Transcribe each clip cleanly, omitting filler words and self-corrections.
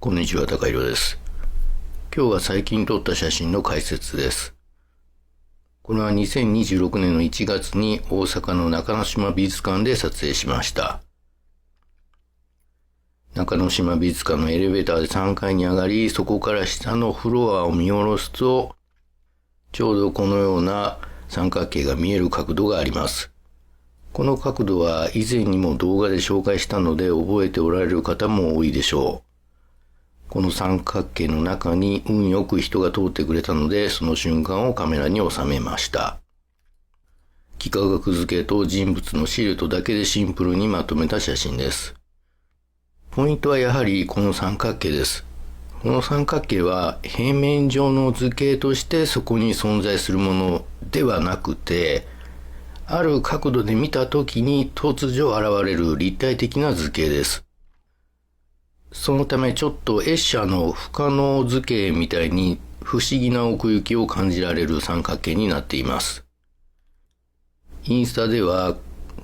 こんにちは、高弘です。今日は最近撮った写真の解説です。これは2026年の1月に大阪の中之島美術館で撮影しました。中之島美術館のエレベーターで3階に上がり、そこから下のフロアを見下ろすと、ちょうどこのような三角形が見える角度があります。この角度は以前にも動画で紹介したので覚えておられる方も多いでしょう。この三角形の中に運よく人が通ってくれたので、その瞬間をカメラに収めました。幾何学図形と人物のシルエットだけでシンプルにまとめた写真です。ポイントはやはりこの三角形です。この三角形は平面上の図形としてそこに存在するものではなくて、ある角度で見たときに突如現れる立体的な図形です。そのためちょっとエッシャーの不可能図形みたいに不思議な奥行きを感じられる三角形になっています。インスタでは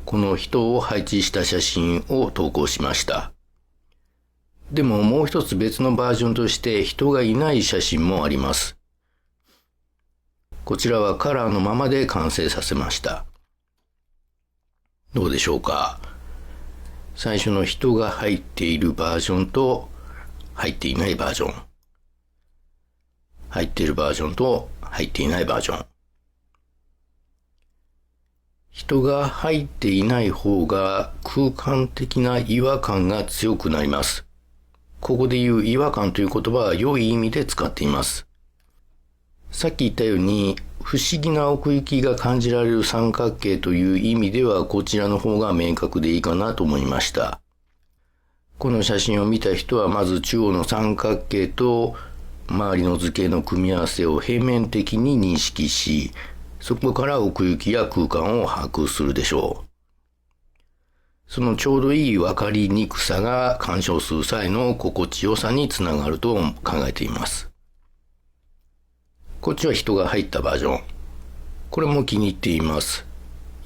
この人を配置した写真を投稿しました。でももう一つ別のバージョンとして人がいない写真もあります。こちらはカラーのままで完成させました。どうでしょうか。最初の人が入っているバージョンと入っていないバージョン。入っているバージョンと入っていないバージョン。人が入っていない方が空間的な違和感が強くなります。ここで言う違和感という言葉は良い意味で使っています。さっき言ったように不思議な奥行きが感じられる三角形という意味ではこちらの方が明確でいいかなと思いました。この写真を見た人はまず中央の三角形と周りの図形の組み合わせを平面的に認識し、そこから奥行きや空間を把握するでしょう。そのちょうどいい分かりにくさが鑑賞する際の心地よさにつながると考えています。こっちは人が入ったバージョン。これも気に入っています。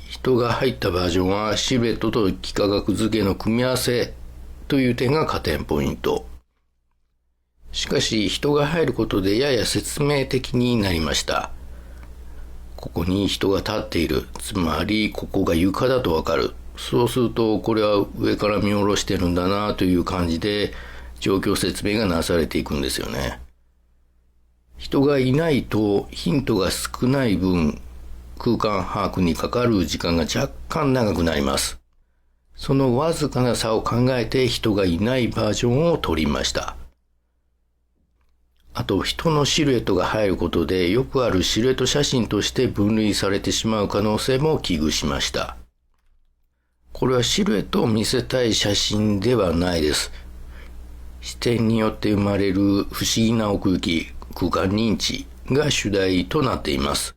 人が入ったバージョンはシルエットと幾何学図形の組み合わせという点が加点ポイント。しかし人が入ることでやや説明的になりました。ここに人が立っている。つまりここが床だとわかる。そうするとこれは上から見下ろしてるんだなという感じで状況説明がなされていくんですよね。人がいないとヒントが少ない分、空間把握にかかる時間が若干長くなります。そのわずかな差を考えて人がいないバージョンを取りました。あと人のシルエットが入ることでよくあるシルエット写真として分類されてしまう可能性も危惧しました。これはシルエットを見せたい写真ではないです。視点によって生まれる不思議な奥行き、空間認知が主題となっています。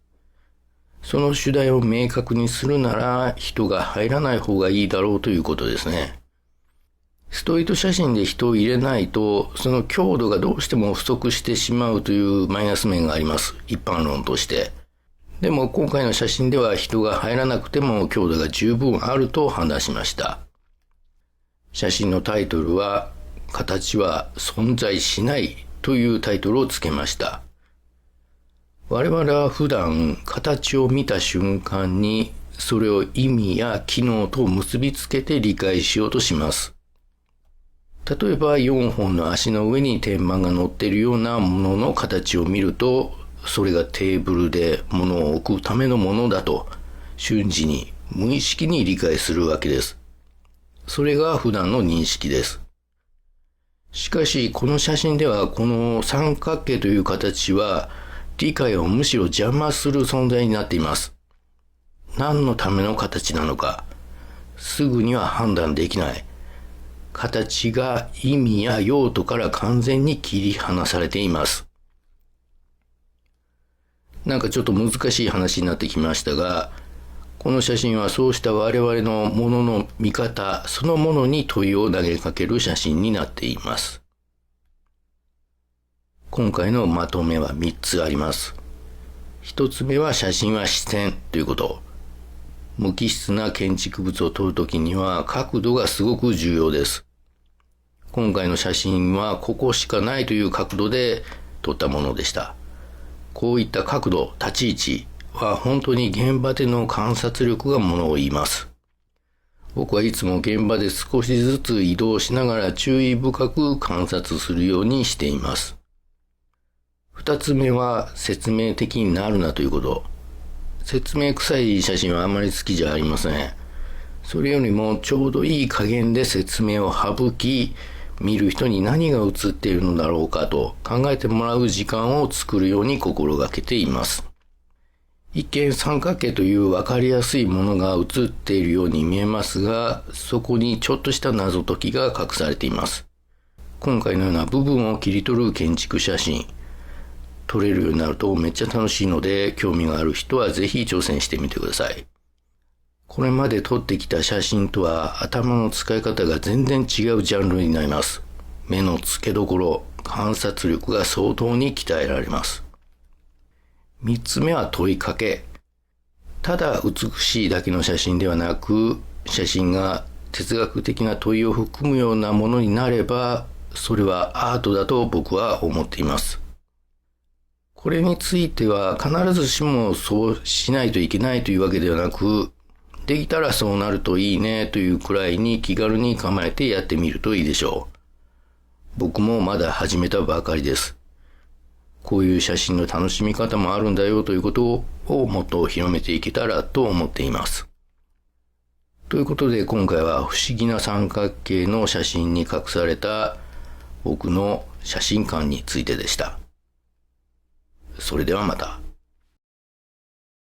その主題を明確にするなら人が入らない方がいいだろうということですね。ストリート写真で人を入れないとその強度がどうしても不足してしまうというマイナス面があります。一般論として。でも今回の写真では人が入らなくても強度が十分あると判断しました。写真のタイトルは形は存在しないというタイトルをつけました。我々は普段形を見た瞬間にそれを意味や機能と結びつけて理解しようとします。例えば4本の足の上に天板が乗っているようなものの形を見ると、それがテーブルで物を置くためのものだと瞬時に無意識に理解するわけです。それが普段の認識です。しかしこの写真ではこの三角形という形は理解をむしろ邪魔する存在になっています。何のための形なのかすぐには判断できない。形が意味や用途から完全に切り離されています。なんかちょっと難しい話になってきましたが、この写真はそうした我々のものの見方そのものに問いを投げかける写真になっています。今回のまとめは3つあります。1つ目は写真は視線ということ。無機質な建築物を撮るときには角度がすごく重要です。今回の写真はここしかないという角度で撮ったものでした。こういった角度、立ち位置は本当に現場での観察力がものを言います。僕はいつも現場で少しずつ移動しながら注意深く観察するようにしています。二つ目は説明的になるなということ。説明臭い写真はあんまり好きじゃありません。それよりもちょうどいい加減で説明を省き、見る人に何が映っているのだろうかと考えてもらう時間を作るように心がけています。一見三角形という分かりやすいものが映っているように見えますが、そこにちょっとした謎解きが隠されています。今回のような部分を切り取る建築写真、撮れるようになるとめっちゃ楽しいので、興味がある人はぜひ挑戦してみてください。これまで撮ってきた写真とは頭の使い方が全然違うジャンルになります。目の付けどころ、観察力が相当に鍛えられます。三つ目は問いかけ。ただ美しいだけの写真ではなく、写真が哲学的な問いを含むようなものになれば、それはアートだと僕は思っています。これについては必ずしもそうしないといけないというわけではなく、できたらそうなるといいねというくらいに気軽に構えてやってみるといいでしょう。僕もまだ始めたばかりです。こういう写真の楽しみ方もあるんだよということをもっと広めていけたらと思っています。ということで今回は不思議な三角形の写真に隠された僕の写真観についてでした。それではまた。